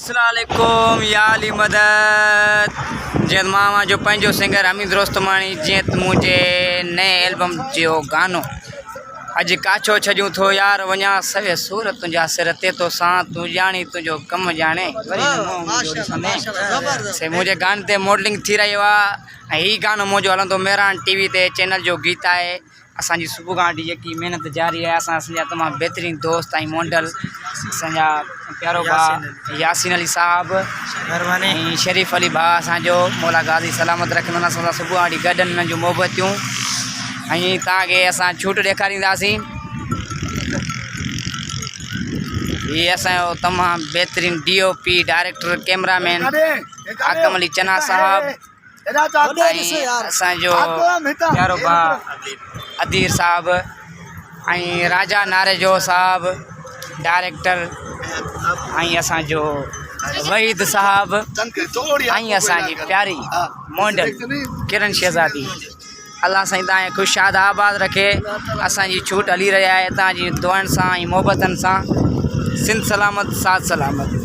अस्सलामुअलैकुम या अली मदद जीअं मां जो पंहिंजो सिंगर हमीद रोस्तमानी जीअं मुंहिंजे नए एल्बम जो गानो अॼु काछो छॼूं थो यार वञा सवे सूर तुंहिंजा सिर ते तो सां तूं ॼाणी तुंहिंजो कमु ॼाणे से मुंहिंजे गाने ते मॉडलिंग थी रहियो आहे ऐं हीउ गानो मुंहिंजो हलंदो मेहरान टीवी ते चैनल जो गीत आहे। असांजी सुबुह खां वठी जेकी महिनत जारी आहे असांजा तमामु बहितरीनु दोस्त ऐं मॉडल असांजा प्यारो भाउ यासीन अली साहब ऐं शरीफ़ अली भाउ असांजो मौला गाज़ी सलामत रखंदा असां सुबुह खां वठी गॾनि हुननि जूं मोहबतियूं ऐं तव्हांखे असां छूट ॾेखारींदासीं। हीअ असांजो तमामु बहितरीनु DOP डायरेक्टर कैमरामैन आकम अली चना साहब ऐं असांजो प्यारो भाउ अदीर साहब ऐं राजा नारेजो साहब डायरेक्टर ऐं असांजो वहीद साहब ऐं असांजी प्यारी मॉडल किरण शहज़ादी। अल्लाह साईं तव्हांखे ख़ुशहाद आबाद रखे। असांजी छूट हली रही आहे तव्हांजी दुआनि सां ऐं मोहबतनि सां। सिंध सलामत साथ सलामत।